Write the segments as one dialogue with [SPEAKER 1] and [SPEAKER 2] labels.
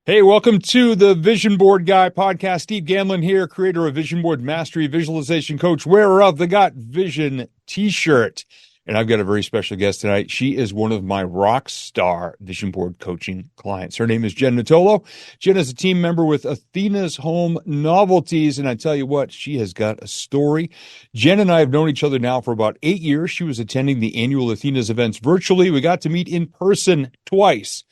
[SPEAKER 1] Hey, welcome to the Vision Board Guy podcast. Steve Gamlin here, creator of Vision Board Mastery, visualization coach, wearer of the Got Vision t-shirt. And I've got a very special guest tonight. She is one of my rock star Vision Board coaching clients. Her name is Jen Nittolo. Jen is a team member with Athena's Home Novelties. And I tell you what, she has got a story. Jen and I have known each other now for about 8 years. She was attending the annual Athena's events virtually. We got to meet in person twice.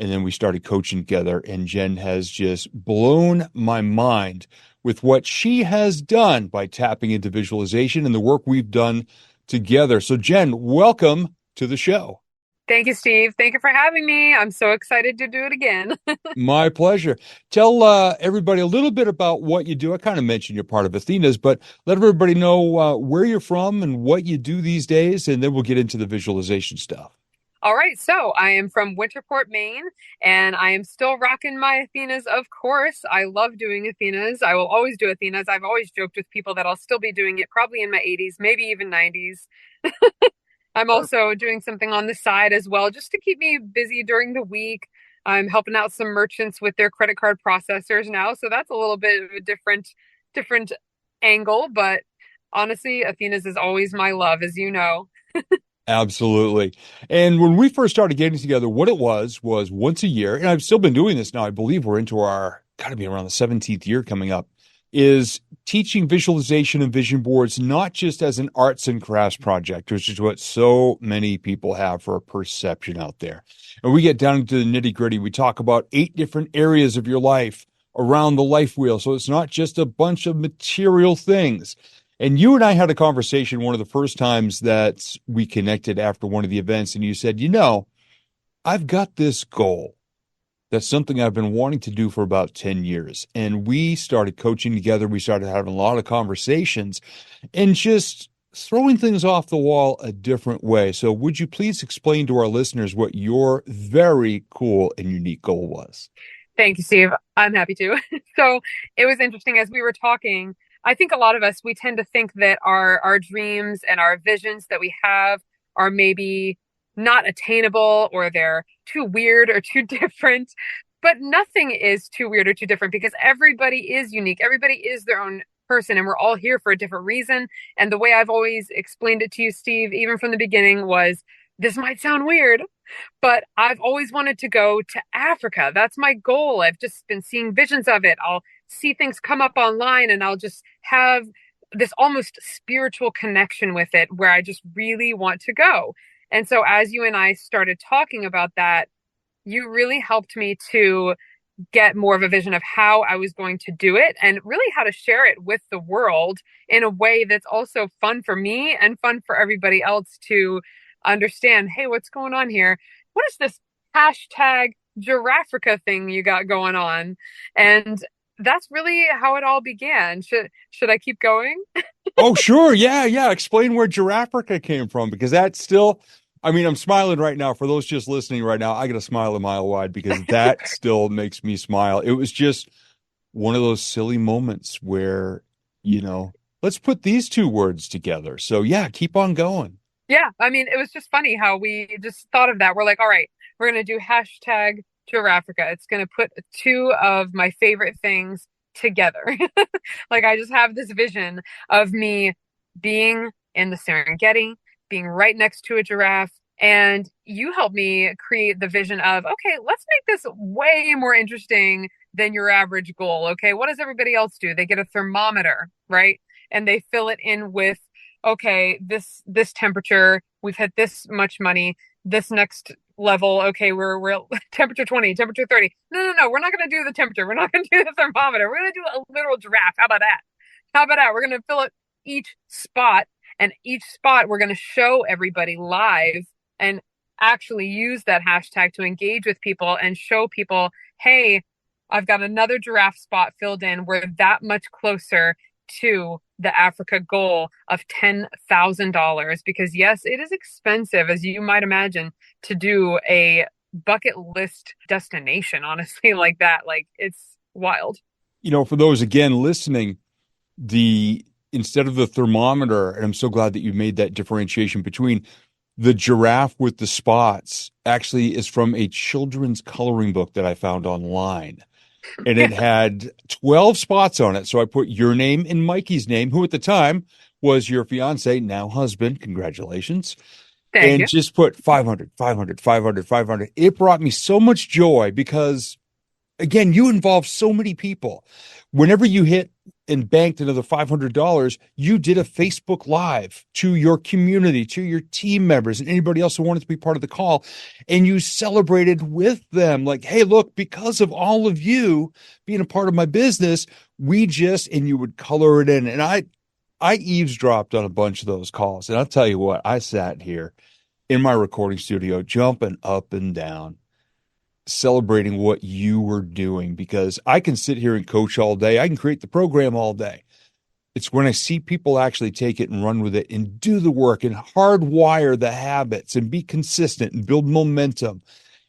[SPEAKER 1] And then we started coaching together, and Jen has just blown my mind with what she has done by tapping into visualization and the work we've done together. So Jen, welcome to the show.
[SPEAKER 2] Thank you, Steve. Thank you for having me. I'm so excited to do it again.
[SPEAKER 1] My pleasure. Tell everybody a little bit about what you do. I kind of mentioned you're part of Athena's, but let everybody know where you're from and what you do these days, and then we'll get into the visualization stuff.
[SPEAKER 2] All right, so I am from Winterport, Maine, and I am still rocking my Athenas, of course. I love doing Athenas. I will always do Athenas. I've always joked with people that I'll still be doing it probably in my 80s, maybe even 90s. I'm also doing something on the side as well, just to keep me busy during the week. I'm helping out some merchants with their credit card processors now, so that's a little bit of a different angle, but honestly, Athenas is always my love, as you know.
[SPEAKER 1] Absolutely. And when we first started getting together, what it was once a year, and I've still been doing this now, I believe we're into our, got to be around the 17th year coming up, is teaching visualization and vision boards, not just as an arts and crafts project, which is what so many people have for a perception out there. And we get down into the nitty gritty. We talk about 8 different areas of your life around the life wheel. So it's not just a bunch of material things. And you and I had a conversation one of the first times that we connected after one of the events, and you said, I've got this goal. That's something I've been wanting to do for about 10 years. And we started coaching together. We started having a lot of conversations and just throwing things off the wall a different way. So would you please explain to our listeners what your very cool and unique goal was?
[SPEAKER 2] Thank you, Steve. I'm happy to. So it was interesting as we were talking. I think a lot of us, we tend to think that our dreams and our visions that we have are maybe not attainable, or they're too weird or too different. But nothing is too weird or too different, because everybody is unique. Everybody is their own person, and we're all here for a different reason. And the way I've always explained it to you, Steve, even from the beginning, was this might sound weird, but I've always wanted to go to Africa. That's my goal. I've just been seeing visions of it. I'll see things come up online, and I'll just have this almost spiritual connection with it where I just really want to go. And so as you and I started talking about that, you really helped me to get more of a vision of how I was going to do it, and really how to share it with the world in a way that's also fun for me and fun for everybody else to understand. Hey, what's going on here? What is this hashtag Giraffrica thing you got going on? And that's really how it all began. Should I keep going?
[SPEAKER 1] Oh, sure. Yeah. Explain where Giraffrica came from, because that's still, I mean, I'm smiling right now. For those just listening right now, I got a smile a mile wide because that still makes me smile. It was just one of those silly moments where, let's put these two words together. So yeah, keep on going.
[SPEAKER 2] Yeah, I mean, it was just funny how we just thought of that. We're like, all right, we're going to do hashtag Giraffrica. It's going to put 2 of my favorite things together. Like, I just have this vision of me being in the Serengeti, being right next to a giraffe. And you helped me create the vision of, okay, let's make this way more interesting than your average goal. Okay, what does everybody else do? They get a thermometer, right? And they fill it in with, okay, this temperature, we've hit this much money, this next level, okay, we're temperature 20, temperature 30. No, we're not going to do the temperature. We're not going to do the thermometer. We're going to do a literal giraffe. How about that? How about that? We're going to fill up each spot, and each spot we're going to show everybody live and actually use that hashtag to engage with people and show people, hey, I've got another giraffe spot filled in. We're that much closer to the Africa goal of $10,000, because yes, it is expensive, as you might imagine, to do a bucket list destination, honestly, like that. Like, it's wild.
[SPEAKER 1] For those again listening, the instead of the thermometer, and I'm so glad that you made that differentiation between The giraffe with the spots actually is from a children's coloring book that I found online. And it had 12 spots on it. So I put your name and Mikey's name, who at the time was your fiance, now husband. Congratulations.
[SPEAKER 2] Thank
[SPEAKER 1] And
[SPEAKER 2] you.
[SPEAKER 1] just put 500, 500, 500, 500. It brought me so much joy because, again, you involve so many people. Whenever you hit and banked another $500, you did a Facebook Live to your community, to your team members, and anybody else who wanted to be part of the call. And you celebrated with them like, hey, look, because of all of you being a part of my business, and you would color it in. And I eavesdropped on a bunch of those calls. And I'll tell you what, I sat here in my recording studio, jumping up and down, celebrating what you were doing, because I can sit here and coach all day. I can create the program all day. It's when I see people actually take it and run with it and do the work and hardwire the habits and be consistent and build momentum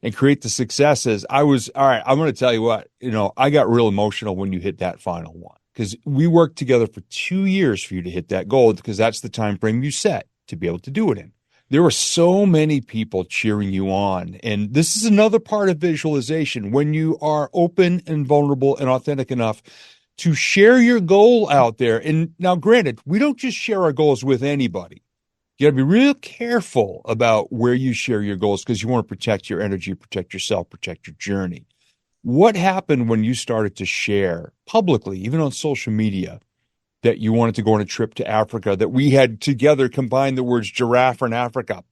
[SPEAKER 1] and create the successes. All right, I'm going to tell you what, I got real emotional when you hit that final one, because we worked together for 2 years for you to hit that goal, because that's the time frame you set to be able to do it in. There were so many people cheering you on. And this is another part of visualization. When you are open and vulnerable and authentic enough to share your goal out there. And now, granted, we don't just share our goals with anybody. You got to be real careful about where you share your goals, because you want to protect your energy, protect yourself, protect your journey. What happened when you started to share publicly, even on social media, that you wanted to go on a trip to Africa, that we had together combined the words giraffe and Africa,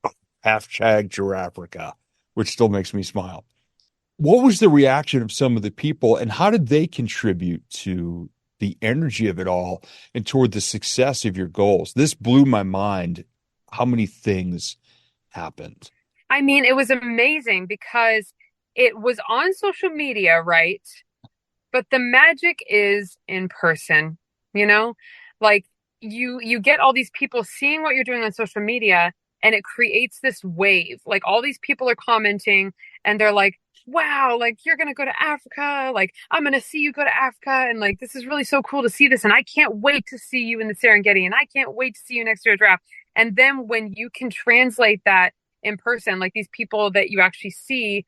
[SPEAKER 1] hashtag Giraffrica, which still makes me smile. What was the reaction of some of the people, and how did they contribute to the energy of it all and toward the success of your goals? This blew my mind, how many things happened.
[SPEAKER 2] I mean, it was amazing because it was on social media, right? But the magic is in person, you know? Like you get all these people seeing what you're doing on social media, and it creates this wave. Like all these people are commenting and they're like, "Wow, like you're going to go to Africa. Like I'm going to see you go to Africa, and like this is really so cool to see this, and I can't wait to see you in the Serengeti, and I can't wait to see you next to a giraffe." And then when you can translate that in person, like these people that you actually see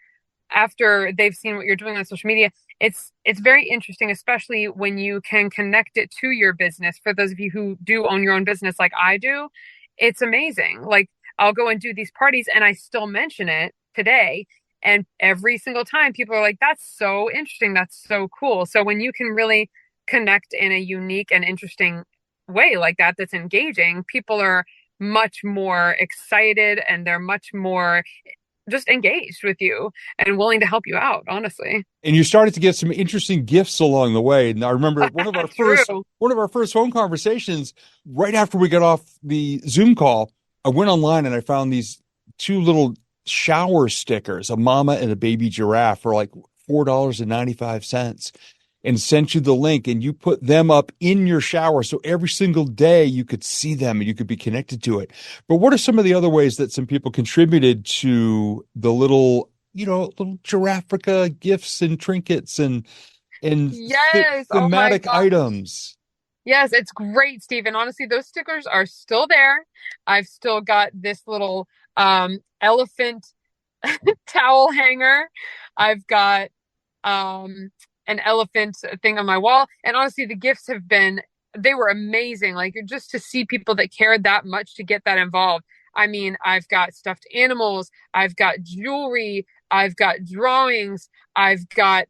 [SPEAKER 2] after they've seen what you're doing on social media, it's very interesting, especially when you can connect it to your business. For those of you who do own your own business like I do, it's amazing. Like I'll go and do these parties and I still mention it today, and every single time people are like, that's so interesting, that's so cool. So when you can really connect in a unique and interesting way like that, that's engaging, people are much more excited and they're much more just engaged with you and willing to help you out, honestly.
[SPEAKER 1] And you started to get some interesting gifts along the way. And I remember one of our first
[SPEAKER 2] True.
[SPEAKER 1] one of our first phone conversations, right after we got off the Zoom call, I went online and I found these two little shower stickers, a mama and a baby giraffe, for like $4.95, and sent you the link, and you put them up in your shower. So every single day you could see them and you could be connected to it. But what are some of the other ways that some people contributed to the little Giraffrica gifts and trinkets and
[SPEAKER 2] Yes. Oh my
[SPEAKER 1] thematic
[SPEAKER 2] God.
[SPEAKER 1] items?
[SPEAKER 2] Yes, it's great, Stephen. Honestly, those stickers are still there. I've still got this little elephant towel hanger. I've got an elephant thing on my wall. And honestly, the gifts they were amazing. Like just to see people that cared that much to get that involved. I mean, I've got stuffed animals, I've got jewelry, I've got drawings, I've got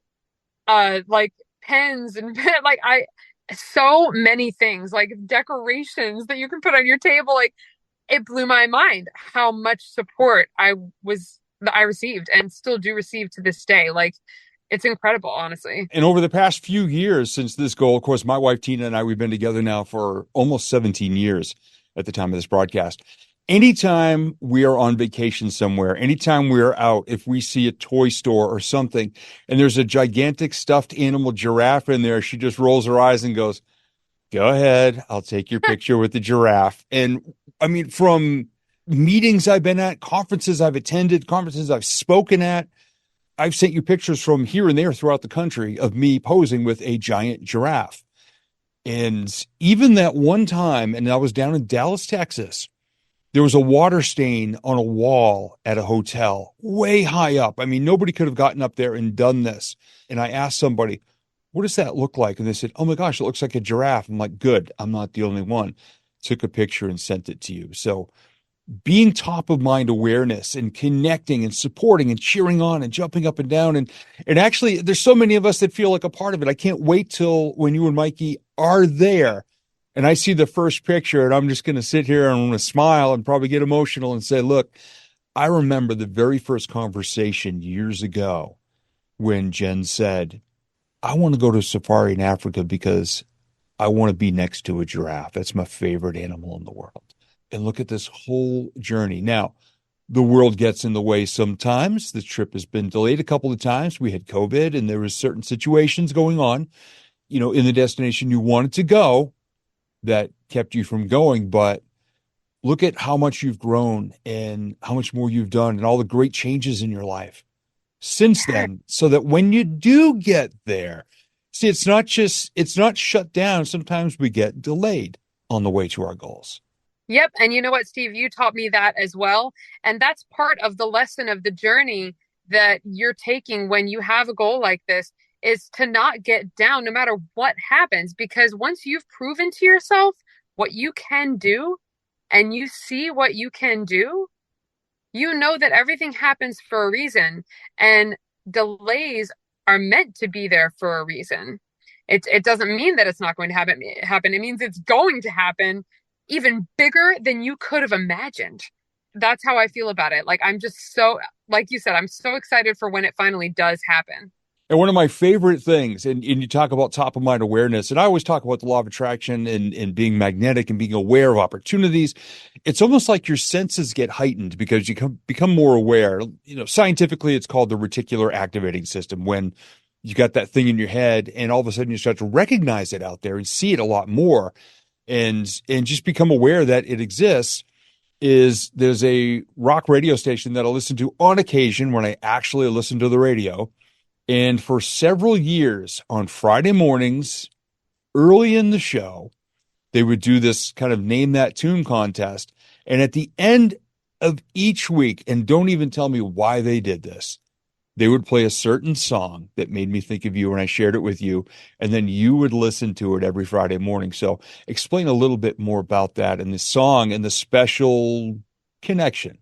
[SPEAKER 2] like pens and like so many things, like decorations that you can put on your table. Like it blew my mind how much support I received and still do receive to this day. Like it's incredible, honestly.
[SPEAKER 1] And over the past few years since this goal, of course, my wife Tina and I, we've been together now for almost 17 years at the time of this broadcast. Anytime we are on vacation somewhere, anytime we are out, if we see a toy store or something and there's a gigantic stuffed animal giraffe in there, she just rolls her eyes and goes, "Go ahead, I'll take your picture with the giraffe." And I mean, from meetings I've been at, conferences I've attended, conferences I've spoken at, I've sent you pictures from here and there throughout the country of me posing with a giant giraffe. And even that one time, and I was down in Dallas, Texas, There was a water stain on a wall at a hotel way high up. I mean, nobody could have gotten up there and done this. And I asked somebody, what does that look like? And they said, oh my gosh, it looks like a giraffe. I'm like, good. I'm not the only one. Took a picture and sent it to you. So being top of mind awareness and connecting and supporting and cheering on and jumping up and down. And actually, there's so many of us that feel like a part of it. I can't wait till when you and Mikey are there and I see the first picture and I'm just going to sit here and I'm going to smile and probably get emotional and say, look, I remember the very first conversation years ago when Jen said, I want to go to a safari in Africa because I want to be next to a giraffe. That's my favorite animal in the world. And look at this whole journey. Now, the world gets in the way sometimes. The trip has been delayed a couple of times. We had COVID and there was certain situations going on, in the destination you wanted to go that kept you from going. But look at how much you've grown and how much more you've done and all the great changes in your life since then, so that when you do get there, see, it's not shut down. Sometimes we get delayed on the way to our goals.
[SPEAKER 2] Yep. And you know what, Steve, you taught me that as well. And that's part of the lesson of the journey that you're taking when you have a goal like this is to not get down no matter what happens. Because once you've proven to yourself what you can do and you see what you can do, you know that everything happens for a reason and delays are meant to be there for a reason. It doesn't mean that it's not going to happen. It means it's going to happen even bigger than you could have imagined. That's how I feel about it. Like, I'm just so, like you said, I'm so excited for when it finally does happen.
[SPEAKER 1] And one of my favorite things, and you talk about top of mind awareness, and I always talk about the law of attraction and being magnetic and being aware of opportunities. It's almost like your senses get heightened because you become more aware. Scientifically, it's called the reticular activating system. When you got that thing in your head and all of a sudden you start to recognize it out there and see it a lot more and just become aware that it exists. There's a rock radio station that I listen to on occasion when I actually listen to the radio. And for several years on Friday mornings, early in the show, they would do this kind of name that tune contest. And at the end of each week, and don't even tell me why they did this, they would play a certain song that made me think of you and I shared it with you. And then you would listen to it every Friday morning. So explain a little bit more about that and the song and the special connection.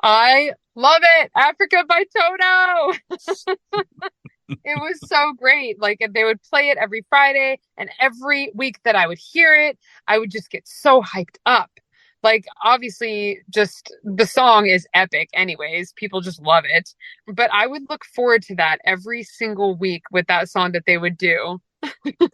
[SPEAKER 2] I love it. Africa by Toto. It was so great. Like, they would play it every Friday, and every week that I would hear it, I would just get so hyped up. Like, obviously, just the song is epic anyways. People just love it. But I would look forward to that every single week with that song that they would do.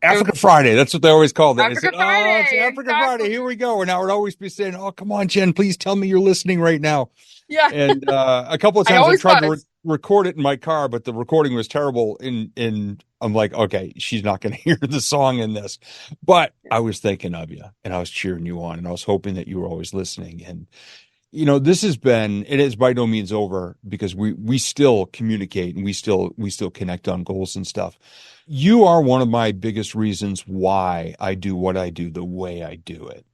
[SPEAKER 1] Africa Friday. That's what they always called it.
[SPEAKER 2] Africa
[SPEAKER 1] Said,
[SPEAKER 2] Friday.
[SPEAKER 1] oh, it's Africa
[SPEAKER 2] Exactly.
[SPEAKER 1] Friday. Here we go. And I would always be saying, oh, come on, Jen, please tell me you're listening right now.
[SPEAKER 2] Yeah.
[SPEAKER 1] And a couple of
[SPEAKER 2] I
[SPEAKER 1] times I
[SPEAKER 2] always
[SPEAKER 1] tried to
[SPEAKER 2] was.
[SPEAKER 1] record it in my car, but the recording was terrible. And I'm like, okay, she's not going to hear the song in this. But I was thinking of you and I was cheering you on and I was hoping that you were always listening. And, it is by no means over because we still communicate and we still connect on goals and stuff. You are one of my biggest reasons why I do what I do the way I do it,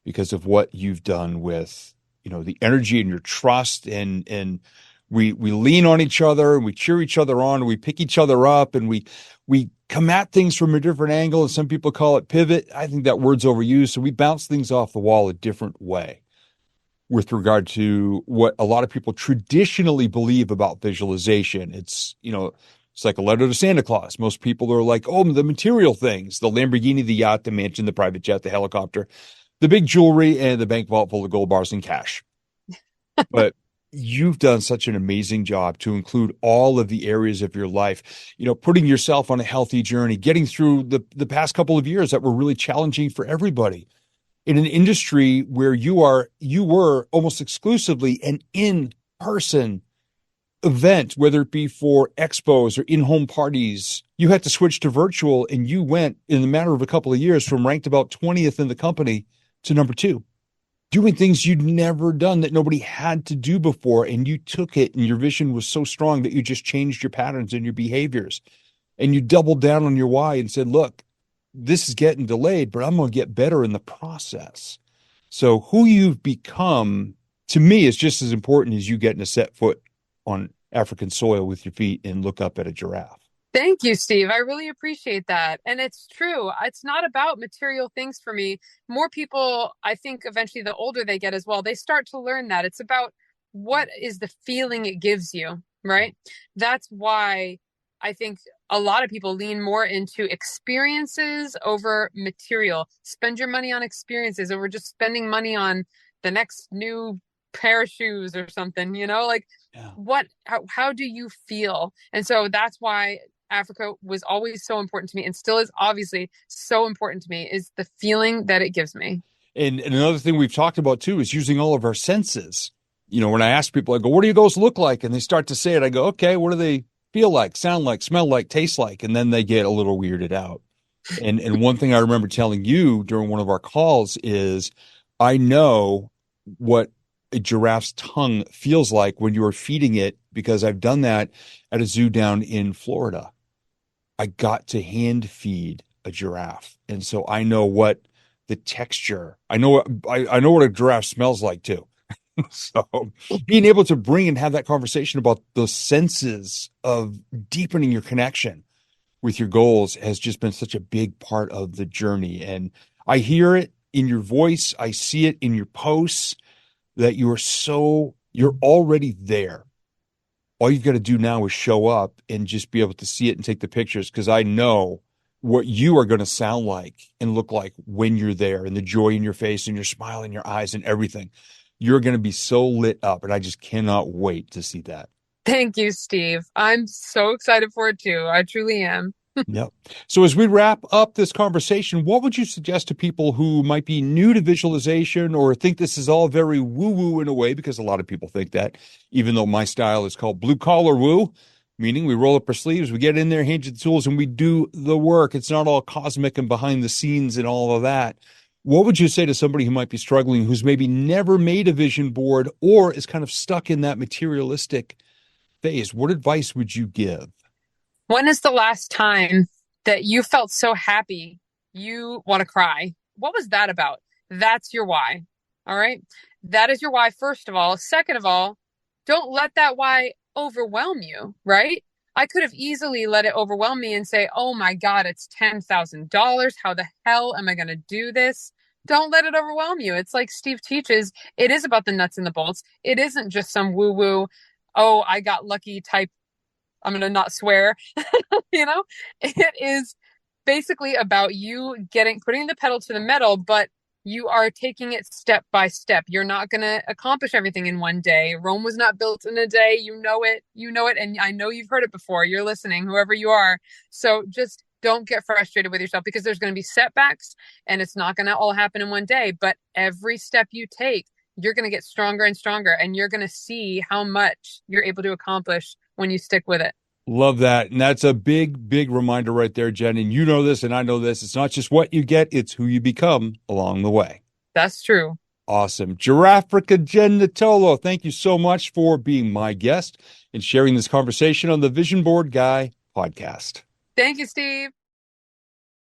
[SPEAKER 1] because of what you've done with, the energy and your trust and we lean on each other and we cheer each other on and we pick each other up and we come at things from a different angle. And some people call it pivot. I think that word's overused. So we bounce things off the wall a different way with regard to what a lot of people traditionally believe about visualization. It's like a letter to Santa Claus. Most people are like, oh, the material things, the Lamborghini, the yacht, the mansion, the private jet, the helicopter, the big jewelry, and the bank vault full of gold bars and cash. But you've done such an amazing job to include all of the areas of your life, putting yourself on a healthy journey, getting through the past couple of years that were really challenging for everybody in an industry where you were almost exclusively an in-person event, whether it be for expos or in-home parties. You had to switch to virtual, and you went in the matter of a couple of years from ranked about 20th in the company to number 2, doing things you'd never done that nobody had to do before. And you took it and your vision was so strong that you just changed your patterns and your behaviors and you doubled down on your why and said, look, this is getting delayed, but I'm going to get better in the process. So who you've become, to me, is just as important as you getting to set foot on African soil with your feet and look up at a giraffe.
[SPEAKER 2] Thank you, Steve. I really appreciate that. And it's true. It's not about material things for me. More people, I think eventually the older they get as well, they start to learn that. It's about what is the feeling it gives you, right? That's why I think a lot of people lean more into experiences over material. Spend your money on experiences over just spending money on the next new pair of shoes or something, like
[SPEAKER 1] Yeah.
[SPEAKER 2] how do you feel? And so that's why Africa was always so important to me and still is obviously so important to me is the feeling that it gives me.
[SPEAKER 1] And another thing we've talked about too is using all of our senses. When I ask people, I go, what do you ghosts look like? And they start to say it. I go, okay, what do they feel like, sound like, smell like, taste like? And then they get a little weirded out. And one thing I remember telling you during one of our calls is I know what a giraffe's tongue feels like when you are feeding it because I've done that at a zoo down in Florida. I got to hand feed a giraffe. And so I know what the texture, I know what a giraffe smells like too. So being able to bring and have that conversation about the senses of deepening your connection with your goals has just been such a big part of the journey. And I hear it in your voice. I see it in your posts that you're already there. All you've got to do now is show up and just be able to see it and take the pictures because I know what you are going to sound like and look like when you're there and the joy in your face and your smile in your eyes and everything. You're going to be so lit up, and I just cannot wait to see that.
[SPEAKER 2] Thank you, Steve. I'm so excited for it too. I truly am.
[SPEAKER 1] Yep. So as we wrap up this conversation, what would you suggest to people who might be new to visualization or think this is all very woo-woo in a way, because a lot of people think that, even though my style is called blue collar woo, meaning we roll up our sleeves, we get in there, hand you the tools, and we do the work. It's not all cosmic and behind the scenes and all of that. What would you say to somebody who might be struggling, who's maybe never made a vision board or is kind of stuck in that materialistic phase? What advice would you give?
[SPEAKER 2] When is the last time that you felt so happy you want to cry? What was that about? That's your why. All right. That is your why, first of all. Second of all, don't let that why overwhelm you, right? I could have easily let it overwhelm me and say, oh my God, it's $10,000. How the hell am I going to do this? Don't let it overwhelm you. It's like Steve teaches, it is about the nuts and the bolts. It isn't just some woo woo, oh, I got lucky type. I'm going to not swear. It is basically about you putting the pedal to the metal, but you are taking it step by step. You're not going to accomplish everything in one day. Rome was not built in a day. You know it. And I know you've heard it before. You're listening, whoever you are. So just don't get frustrated with yourself because there's going to be setbacks and it's not going to all happen in one day. But every step you take, you're going to get stronger and stronger, and you're going to see how much you're able to accomplish when you stick with it.
[SPEAKER 1] Love that. And that's a big, big reminder right there, Jen. And you know this, and I know this. It's not just what you get, it's who you become along the way.
[SPEAKER 2] That's true.
[SPEAKER 1] Awesome. Giraffrica Jen Nittolo, thank you so much for being my guest and sharing this conversation on the Vision Board Guy podcast.
[SPEAKER 2] Thank you, Steve.